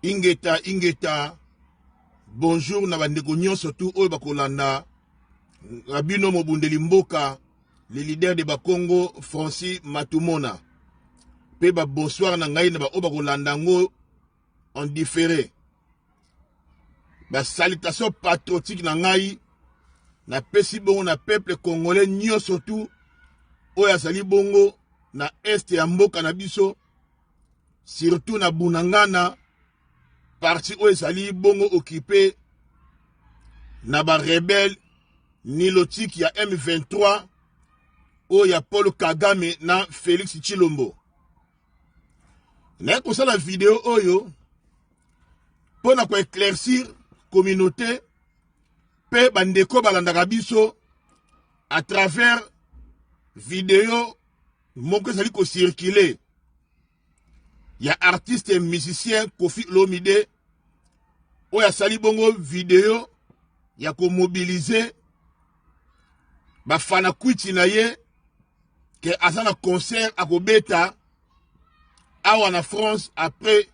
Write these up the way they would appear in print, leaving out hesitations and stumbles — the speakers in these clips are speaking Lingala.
ingeta bonjour na bandeko nyonso tu oyo bakolanda Rabino Mobundeli Mboka, le leader de Bakongo Francis Matumona. Pe ba bonsoir na ngai na ba oba kolandango en différé. Ba salutation patriotique na ngai na pesi bongo na peuple congolais nyonso tu oyo azali bongo na est ya mboka na biso, surtout na Bunangana, parti oyo ezali bongo occupé na ba rebelle nilotique ya M23 oyo ya Paul Kagame na Félix Tshilombo. Na kosala vidéo oyo pona ko éclaircir communauté pe bandeko balandaka biso à travers vidéo moko ezali ko circuler ya artiste et musicien Koffi Olomide oyo asali bongo vidéo ya ko mobiliser bafana kwiti na ye ke azana concert à Kobeta awa na France après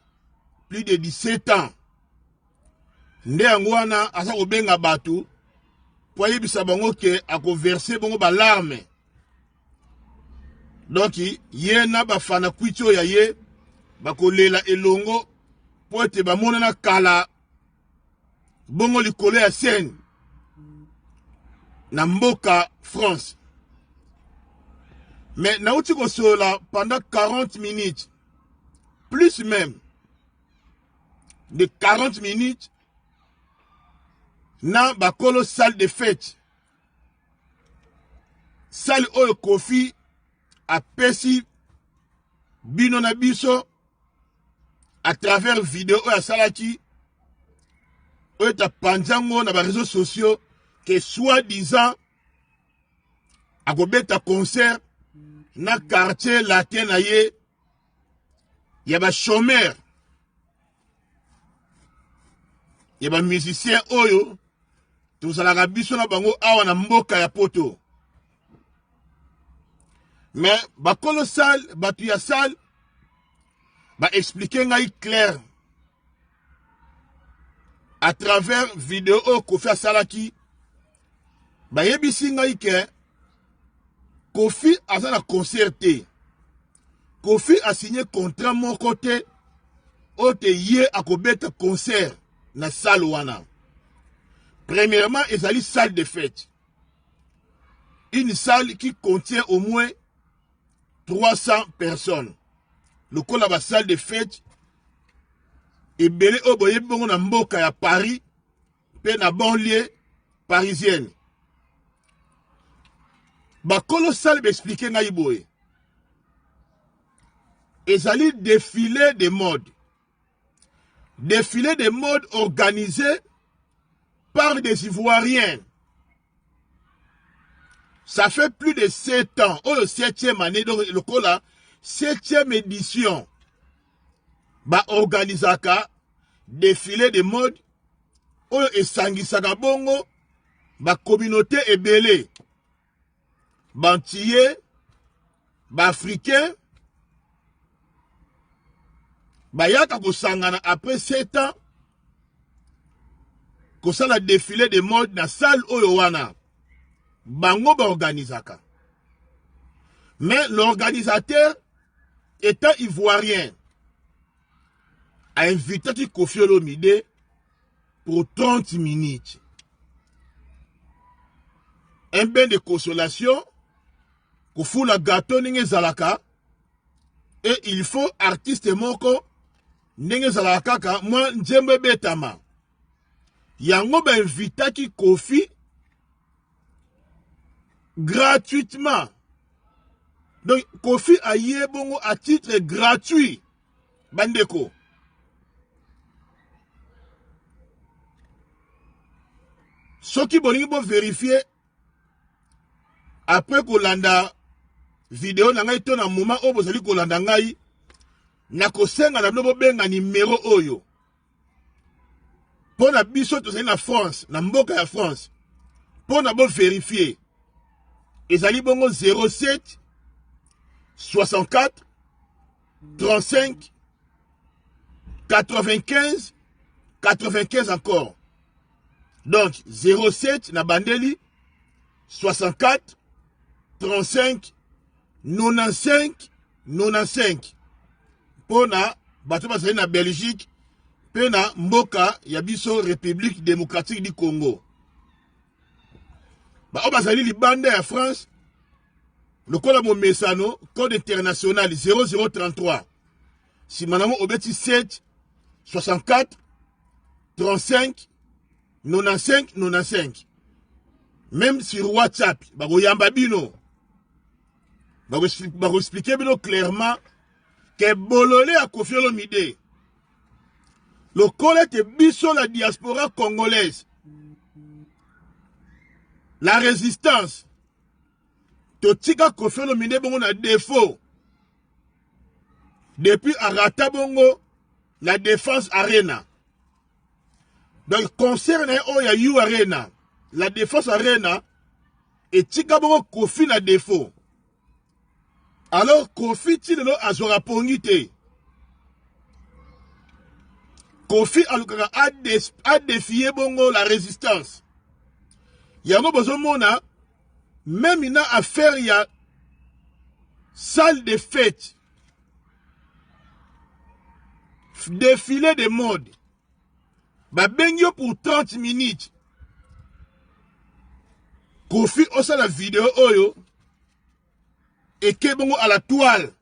plus de 17 ans. Nde angwana asa kobenga batu po yebisa bango ke akoverse bongo ba larme. Donc ye na bafana kwiti oyo ya ye bakolela elongo po ete bamonana kala bongo likolo ya scène na mboka France. Mais nauti kosola pendant 40 minutes, plus même de 40 minutes, na bakolo salle de fête. Salle oyo Koffi a pesi bino na biso à travers vidéo oyo asalaki oyo ta panzango na ba réseaux sociaux que soi-disant a kobeta concert na quartier latin na ye ya ba chômeur ya ba musicien oyo tozalaka biso na bango awa na mboka ya poto. Mais bakolo salle batu ya salle ba expliquer ngai clair à travers vidéo oyo Koffi asalaki ba yebisi ngai ke Koffi aza na concert te. Koffi a signé contrat mon côté ote ye akobeta concert na salle wana. Premièrement, ezali salle de fête. Une salle qui contient au moins 300 personnes. Le kola ba salle de fête ebele oboye bongo na mboka ya Paris pe na banlieue parisienne. Ba colossal m'expliquer ngai boye. Ezali défilé de mode. Défilé de mode organisé par des Ivoiriens. Ça fait plus de 7 ans. Oh, 7e année, donc le cola, 7e édition. Ba organisaka défilé de mode. Oh, et sangisaka bongo. Ba communauté ebele. Bantillais, Africains, Bayaka Kosangana après 7 ans, Kosala défilé de mode na salle Oyowana, Bango ba organisaka. Mais l'organisateur, étant ivoirien, a invité Koffi Olomide pour 30 minutes. Un bain de consolation, Kofu la gâteau ninge zalaka, et il faut artiste moko ninge zalaka ka moi njembe betama. Yango ba invitaki Koffi gratuitement. Donc Koffi a yé bongo à titre gratuit. Bandeko. Ce qui bolingi bo vérifier après kolanda vidéo na ngai to na moment oyo bozali kolanda ngai na kosenga na bino bobenga numéro oyo pona biso tozali na France na mboka ya France pona bo vérifier ezali bongo 07 64 35 95, 95 encore. Donc 07 na bandeli 64 35 95 95. Pona bato bazali na Belgique pe na mboka ya biso République démocratique du Congo. Ba o bazali libanda ya France lokola mo mesano code international 0033. Si manamo obeti 7 64 35 95 95. Même sur WhatsApp, bako yamba bino. Bako expliquer bino clairement que bololé a Koffi Olomide. Le colette biso la diaspora congolaise. La résistance. Totika Koffi Olomide bongo na défaut. Depuis Arata bongo la défense arena. Donc concerne Oya You Arena, la défense arena et tika bongo Koffi na défaut. Alors Koffi tilelo azora pongite. Koffi alukaka a défié bongo la résistance. Yango bozomona même ina affaire ya salle de fête. Défilé de mode. Ba bengyo pour 30 minutes. Koffi osa la vidéo oyo. Et Kebongo à la toile.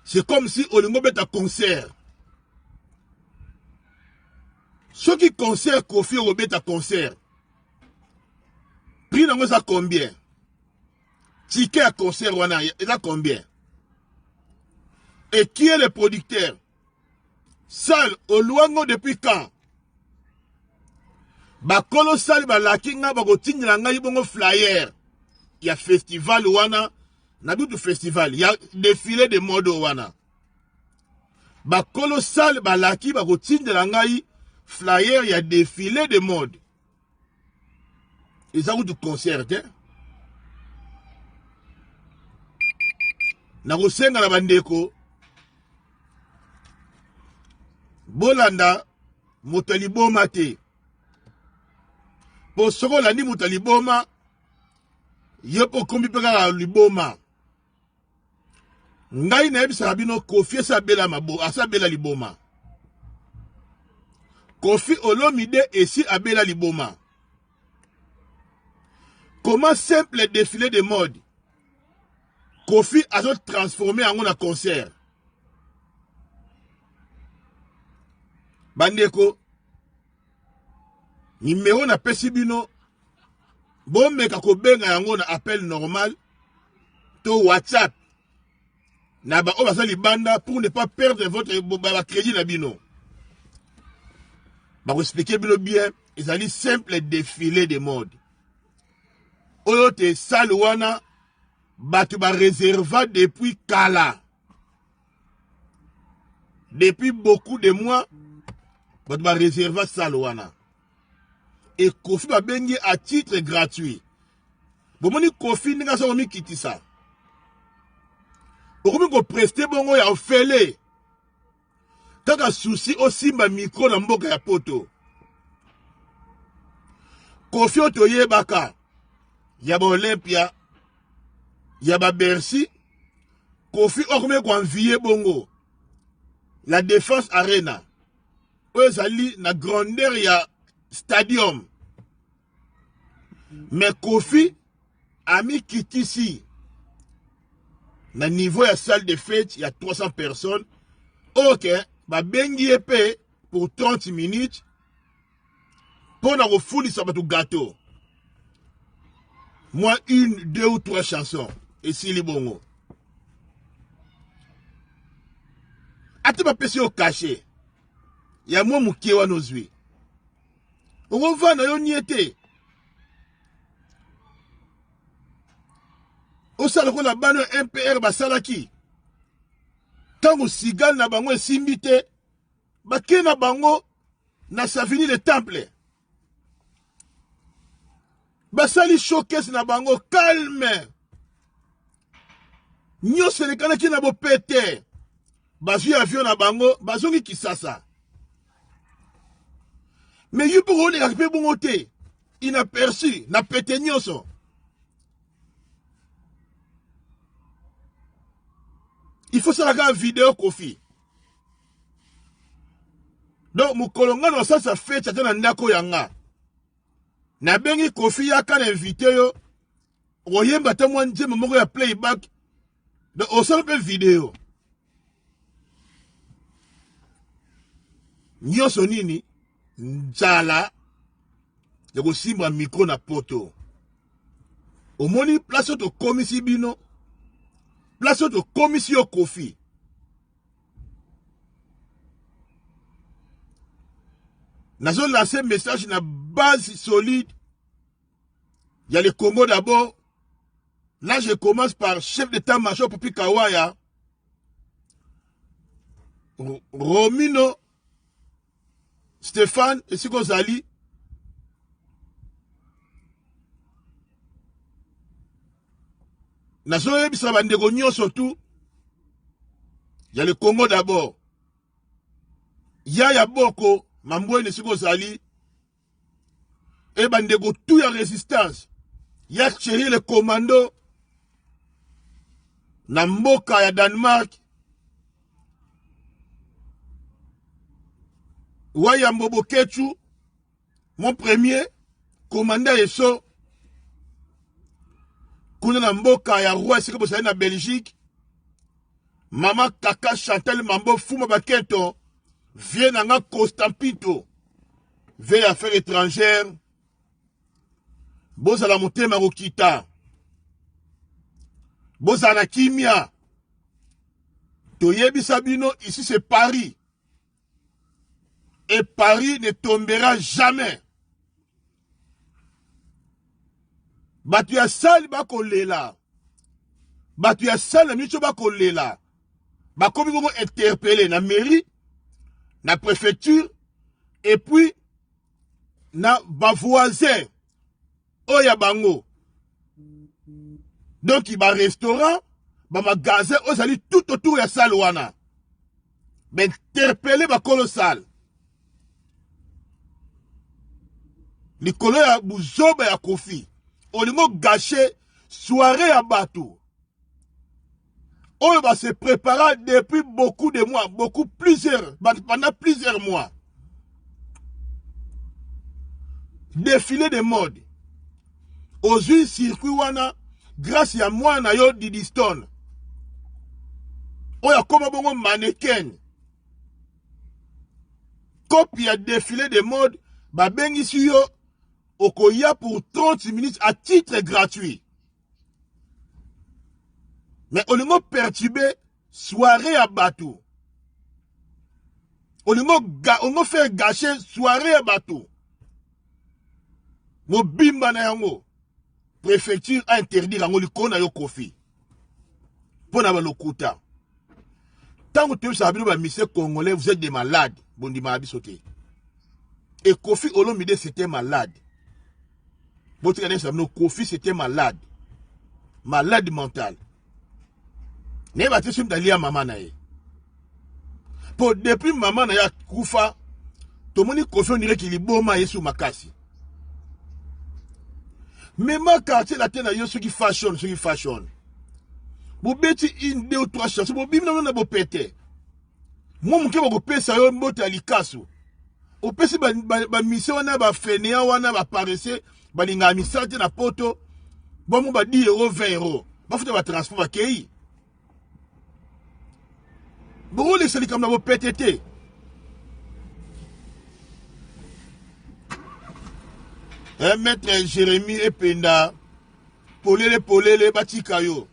C'est comme si Olingo beta concert. Ceux qui concert Koffi au beta concert. Prix nango ça combien? Ticket à concert wana, il a combien? Et qui est le producteur? Salle au Luango depuis quand? Bakolo sali balakinga bako tinga ngai bongo flyer. Il y a festival wana, na du festival, il y a défilé de mode wana. Bakolo sali balaki bako tinga ngai flyer, il y a défilé de mode. Ils ont du concert, hein? Na kosenga na bandeko. Bolanda motaliboma te. Po soko landi motaliboma yopo kombi peka liboma. Ngai na ebisa bino Koffi sabela mabo asabela liboma. Koffi Olomide esi abela liboma. Comment simple défilé de mode Koffi a transformé en un concert. Bandeko numéro na pesibino bombe kako benga yango na appel normal to WhatsApp na ba obasali banda pour ne pas perdre votre crédit na bino. Ba expliquer bino bien, ils allaient simple défilé de mode. Oyo te salwana batu ba réserva depuis kala. Depuis beaucoup de mois batu ba réserva salwana. Et Koffi ba bengi à titre gratuit. Bomoni Koffi ninga so mi kitisa. Okomi ko prester bongo ya ofele. Kaka souci osimba micro na mboka ya poto. Koffi otoye baka. Yaba Olympia. Yaba Bercy. Koffi okomi ko envier bongo. La défense arena. Oyezali na grandeur ya stadium. Mais Koffi a mis kitisi. Na niveau ya salle de fête, il y a 300 personnes. Ok, ba bengi épée pour 30 minutes. Pour na refouli sa batou gâteau. Moi, 1, 2 ou 3 chansons. Et si li bongo. Ati ba pesi au caché. Ya moi moukewa nozui. On va na yo niete. Osala ko la bano MPR basalaki. Tango sigal na bango esimbite. Bake na bango na Savini le temple. Basali showcase na bango calme. Nyo selekana ki na bo pete. bazui avion na bango bazongi Kisasa. Mais yu pour on est bon te inaperçu na pete nyonso. Il faut ça la vidéo Kofi. Donc mukolonga no ça fait tata na ndako yanga. Na bengi Kofi ya kan invité yo. Oyemba ta mwa nje moko ya playback. Donc on sort une vidéo. Nyonso nini njala de ko simba micro na poto. Omoni place to komisi bino. Place to komisi yo Kofi. Nous avons lancé un message na base solide. Il y a le Congo d'abord. Là, je commence par chef d'état-major Papi Kawaya. Romino, Stéphane et Sikozali. Nous avons surtout. Il y a le Congo d'abord. Il y a Boko. Mamboy ne Sikozali. Et bandego tout ya résistance. Ya chéri le commando. Na mboka ya Danemark. Waya Mbobo Kechu. Mon premier. Commandant Eso. Kuna na mboka ya roi Sikobo na Belgique. Mama Kaka Chantal Mambo Fuma Baketo. Vient nanga Constampito. Veille affaires étrangères. Boza la montée Marokita. Boza na Kimia. Toyebi Sabino, ici c'est Paris. Et Paris ne tombera jamais. Batu ya sali bako lela. Batu ya sali micho bako lela. Bako bigo interpellé na mairie. Na préfecture, et puis, na ba voisin, oya bango. Donc, il y a un restaurant, ba magasin, osali tout autour ya salle wana. Ben, interpeller ba colossal. Likolo ya buzoba ya Kofi. Olingo gâché, soirée à bateau. On va se préparer depuis beaucoup de mois, pendant plusieurs mois. Défilé de mode. Aujourd'hui, circuit wana, grâce à moi, na yo Didi Stone. On a comme un mannequin. Copie à défilé de mode, ba bengi si yo, okoya pour 30 minutes à titre gratuit. Mais on a perturbé soirée à bateau. On a fait gâcher soirée à bateau. Mo bimba na yango. Préfecture a interdit yango likona yo Kofi. Pona ba lokuta. Tant que tu savez ba monsieur congolais, vous êtes des malades. Bondi ma bisoté. Et Kofi Olomide c'était malade. Votre regardez ça, Kofi c'était malade. Malade mental. Ne ba tesim dalia mama na ye. Pour depuis maman na ya kufa, to moni Kofi on dirait qu'il est boma yesu makasi. Mais ma quartier la tena yo ceux qui fashion. Bo beti une deux ou trois chances, bo bim na bo pété. Moi mon ke bo pesa yo mbota likaso. O pesi ba mission wana ba fenea wana ba paresse, ba linga misate na poto. Bo mo ba 10 €, 20 €. Ba futa ba transport ba kei. Bon, les salis comme dans vos PTT. Un maître Jérémy et Penda. Polele, batikayo.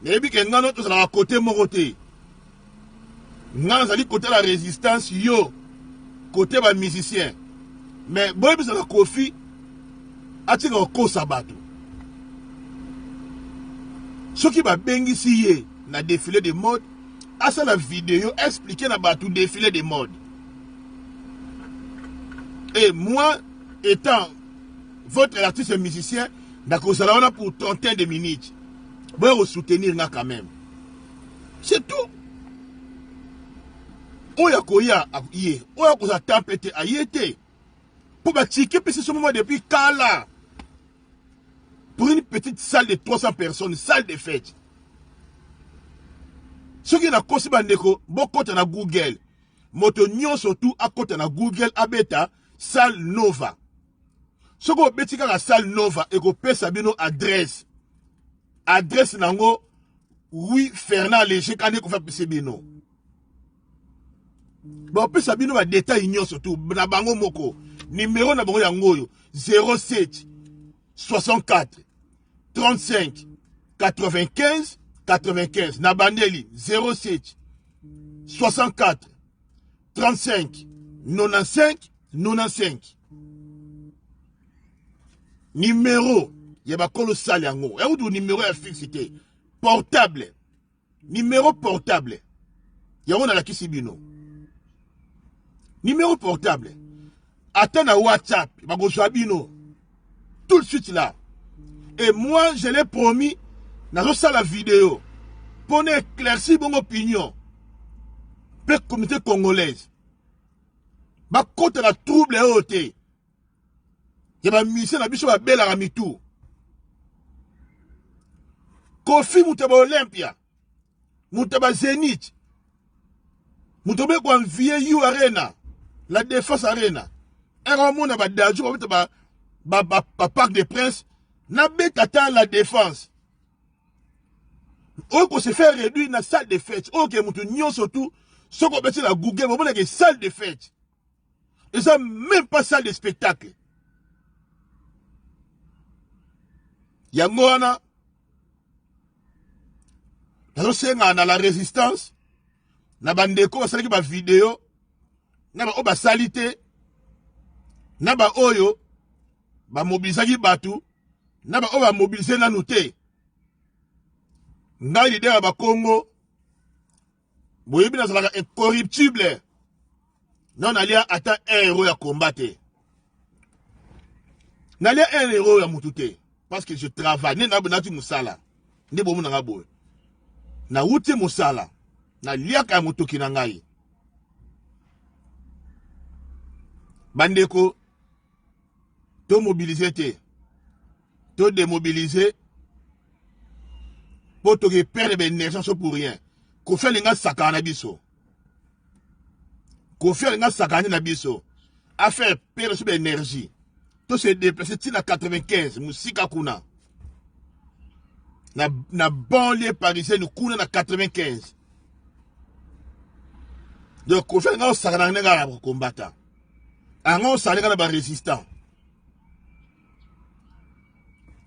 Mais bien que nous sommes à côté mon côté. Nous sommes côté la résistance, yo. Côté les musiciens. Mais bon, ils sont à Kofi. A-t-il encore sabato? Ce qui va bien ici, na défilé de mode. À ça la vidéo expliquer na batou défilé de mode. Et moi, étant votre artiste musicien, d'accord, ça là pour 30 de minutes. Bon, vous soutenir là quand même. C'est tout. oya koya ye oya koza tempete ayete pour batiquer parce que ce moment depuis kala pour une petite salle de 300 personnes, salle de fête. Ce qui est la cause bandeko bokota na Google moto nyon surtout à côté na Google abeta salle Nova. Ce qu'on betika la salle Nova et qu'on pesa bino adresse nango oui Fernand Léger quand on fait pesa bino. Bon pesa bino ba détail nyon surtout na bango moko numéro na bango yango 07 64 35 95 95 na bandeli 07 64 35 95 95 numéro ya bakolo sale yango ya udu numéro ya fixité portable numéro portable yango na la kisibino numéro portable attends na WhatsApp bakozwa bino tout de suite là. Et moi, je l'ai promis, dans la vidéo, pour éclaircir mon opinion, pour la communauté congolaise. Ma côté la trouble est haute. Il y a ma mission, la mission, la belle à tout. Kofi Moutaba Olympia, Moutaba Zénith, Moutaba Vieille Arena, la Défense Arena. Un moment, on a des jours, Parc des Princes. Na betata la défense. On peut se faire réduire dans la salle de fête. Ok, moutou nyon surtout. Ce qu'on peut la Google, on a une salle de fête. Et ça, même pas salle de spectacle. Yangona. Na la résistance. Na bandeko, on sali ba vidéo. Na ba oba salité. Na ba oyo. Ba mobilisaki batu. Naba on va mobiliser na nouté. Nga l'idée à Bakongo. Boyebi na zalaka incorruptible. Non alia ata un héros à combattre. Nalia un héros à moutouté. Parce que je travaille. Ne nabonati musala. Ne bomu na ngabo. Na wuti musala. Na liaka mutoki na ngai. Bandeko. To mobiliser te. To démobiliser pour te perdre des énergies pour rien. Qu'on fait les gars sakana biso. Qu'on fait les gars sakana na biso. A faire perdre des énergies. Tout se déplacer à 95, Moussika Kuna. Na banlieue parisienne, nous kuna na 95. Donc, qu'on fait les gars sakana na combattant. Un gars sakana na résistant.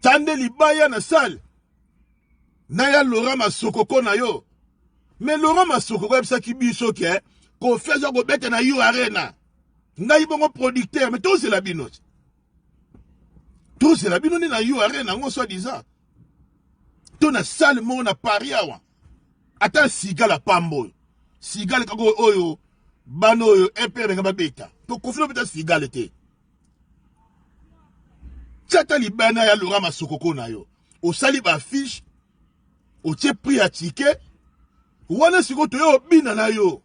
Tande libaya na salle. Naya Laurent Masokoko na yo. Mais Laurent Masokoko ebisa ki biso ke ko feza ko bete na yo arena. Ngai bongo producteur mais tout c'est la binote. Tout c'est la binote na yo arena ngo so disant. To na salle mo na Paris awa. Ata sigala pambo. Sigala kako oyo bano oyo epere ngaba beta. To kofino beta sigala te. Tchata libana ya Laurent Masokoko na yo. O sali ba fiche. O tche prix à ticket. Wana siko to yo bina na yo.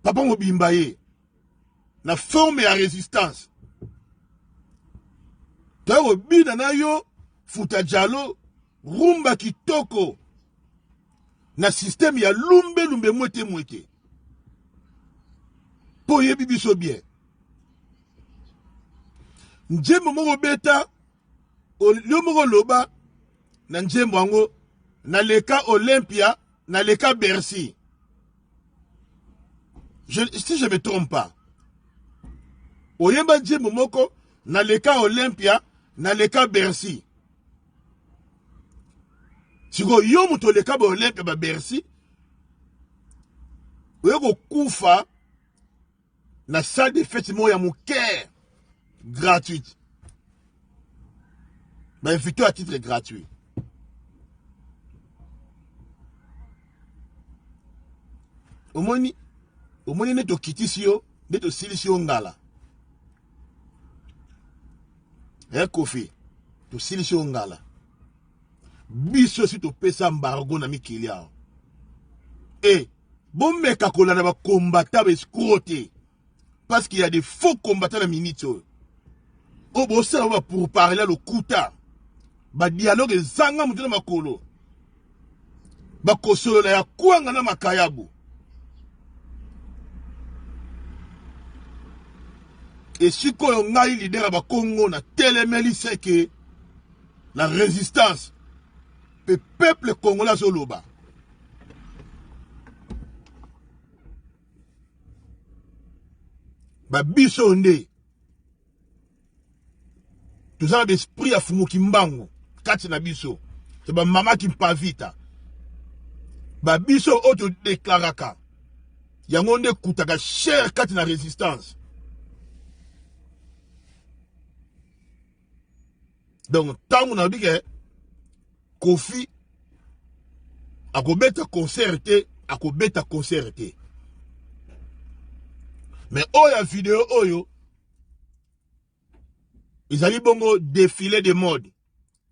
Papa mo bimba ye. Na forme ya résistance. To yo bina na yo. Futa jalo. Rumba kitoko. Na système ya lumbe mwete. Po ye bibiso bien. Njembo moko beta olio moko loba na njembo ango na leka Olympia na leka Bercy. Si je me trompe pas. Oyemba njembo moko na leka Olympia na leka Bercy. Siko yo muto leka ba Olympia ba Bercy. Oyeko kufa na salle de fête mo ya muke. Gratuite. Mais invité à titre gratuit. Au moins, ne to kitisio, ne to silisio ngala. Kofi, to silisio ngala. Biso si to pesa embargo na mikilia. Et Bon mec à kolana ba combattant ba escroquer. Parce qu'il y a des faux combattants dans minute. Oh bon ça va pour parler le kuta. Ba dialogue zanga mutuna makolo. Ba kosolo na ya kwanga na makayabu. Et si on a eu leader à Congo na télémeli c'est que la résistance le peuple congolais zoloba. Ba biso nde tout ça l'esprit à fumu kimbango kati na biso c'est ba mama qui mpa vita ba biso auto déclaraka yango nde kutaka cher kati na résistance. Donc tant on a dit que Kofi akobeta concerté akobeta concerté. Mais oya vidéo oyo ils allaient bongo défilé de mode.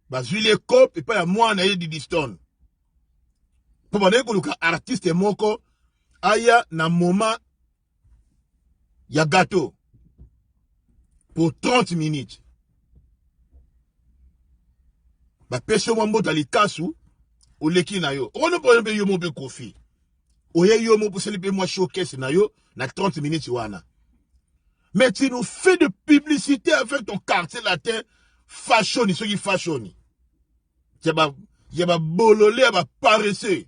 Bazui les copes et pas à moi na di Diston. Pour dire que le artiste moko aya na moment ya gâteau pour 30 minutes. Ba pêche mo mbota likasu o leki na yo. On ne peut pas yo mo be Kofi. Oye yo mo pour célébrer moi showcase na yo na 30 minutes wana. Mais tu nous fais de publicité avec ton quartier latin fashion, ceux qui fashion. Y'a ba bololé, y'a ba paresseux.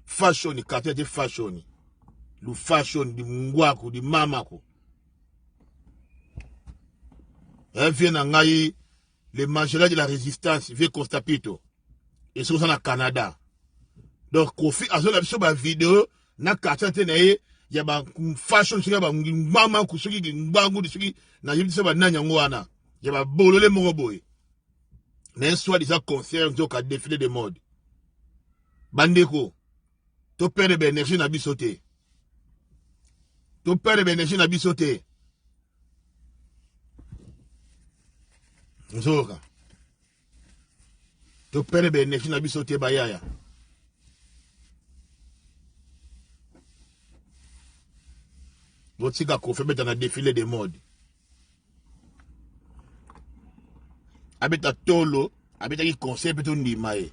Fashion, quartier de fashion. Le fashion, du mungwaku, du mamako. Elle vient en Ngaï, les manchelas de la résistance, vient Constapito. Et c'est ça au Canada. Donc, Kofi, à ce moment vidéo, na quartier tenaye, il y a une fashion sur la maman qui est bango de qui n'a jamais ça n'a wana il y a bololé moroboy mais soit des concerts donc à défilé de mode bandeko to perdre de énergie na bisoté to perdre de énergie na bisoté nzoka to perdre de énergie na bisoté bayaya. Votre Kofi met dans un défilé de mode. Abeta tolo, abeta qui conseille peut-on dimaye.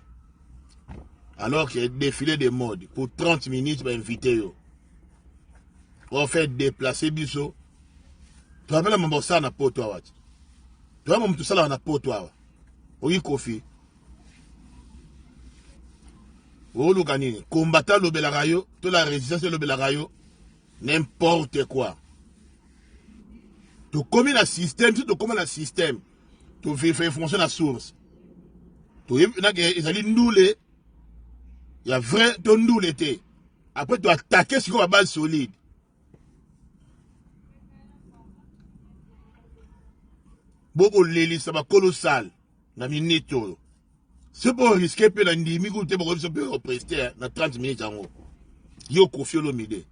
Alors qu'il y a défilé de mode pour 30 minutes, va inviter yo. On fait déplacer biso. Tu rappelles mon bossa na poto wat. Tu vois mon tout ça là na poto wa. Oyi Kofi. O lukani combattant le belarayo, to la résistance le belarayo. N'importe quoi. Tu commis un système, tu commis un système. Tu fais fonctionner la source. Tu as ndoulé. Il y a vrai ton ndoulé. Après tu attaques sur la base solide. Beaucoup de ça va colossal. Na minute. C'est pour risquer que l'indimi goûte pour prester dans 30 minutes en haut. Yo Kofi Olomide.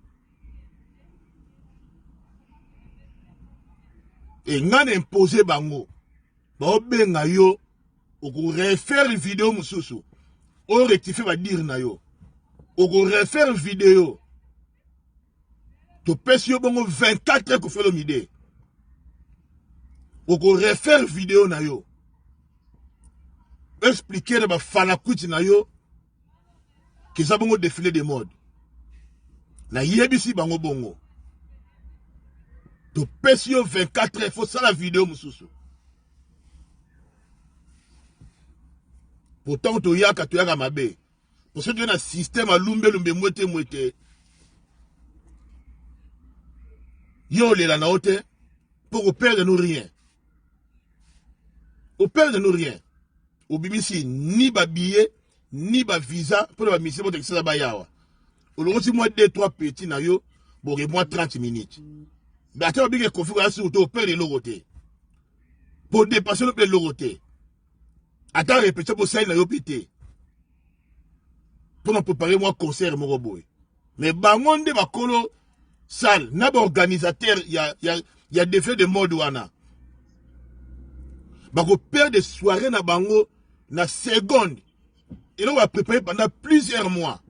Et n'a imposé bango. Ba benga yo o ko refaire vidéo mususu. O rectifier va dire na yo. O ko refaire vidéo. To pesi yo bongo 24 heures ko fait Olomide. O ko refaire vidéo na yo. Expliquer ba fanakuti na yo que ça bongo défilé de mode. Na yebisi bango bongo. Tu pèses 24 heures, il faut ça la vidéo, moussoussou. Pourtant, tu as un mabe. Pour ça, tu as un système à lumbe, mouette. Yo, les lanaote, pour perdre nous rien. Au perdre nous rien. Au BBC, ni ba billet, ni ba visa, pour la mission, pour que ça bayawa. Au long de moi, 2-3 petits, na yo, pour moi 30 minutes. Mais attends, bien que Kofi va se retrouver de l'autre. Pour dépasser le l'autre. Attends, répétez pour ça, il a répété. Pour nous préparer moi concert, mon robot. Mais bangonde ma colo salle, n'a pas organisateur, il y a des faits de mode wana. Bako perd des soirées na bango na seconde. Et là on va préparer pendant plusieurs mois.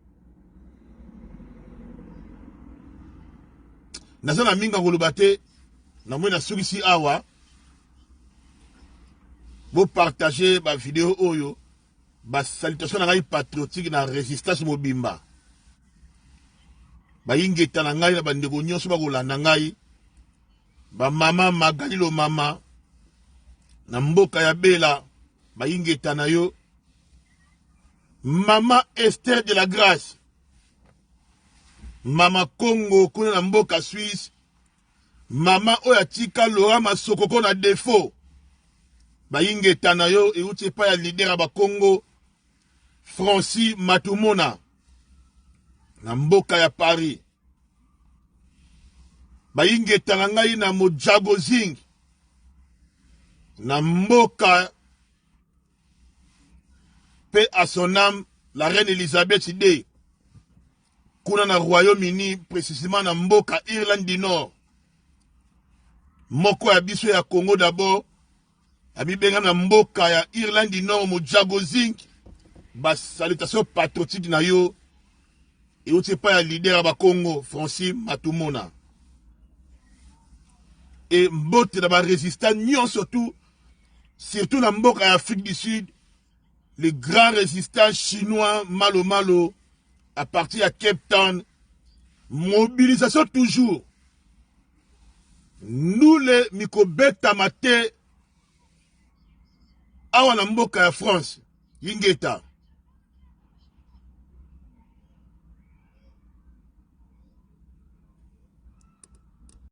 naza na minga koloba te na mwe na sukisi awa bo partager ba vidéo oyo ba salutation na ngai patriotique na résistance mobimba ba ingeta na ngai na bandeko nyonso bakolanda ngai ba mama Magalilo mama na mboka ya Bela ba ingeta na yo Mama Esther de la Grâce Mama Congo kuna na mboka Suisse Mama oya tika Laura Masokoko na défaut bayingeta na yo euti pa ya leader ba Congo Francis Matumona na mboka ya Paris bayingeta na ngai na Mojago Zing na mboka paix à son âme la reine Elisabeth II kuna na Royaume-Uni précisément na mboka Irlande du Nord moko ya biso ya Congo d'abord abibenga na mboka ya Irlande du Nord Mojago Zing ba salutation patriotique na yo et autre pas ya leader ba Congo Francis Matumona et mbote na ba résistant nyon surtout na mboka ya Afrique du Sud les grands résistants chinois malo malo à partir de Cape Town, mobilisation toujours. Nous les Mikobek Tamate, awa na mboka ya France, Yingeta.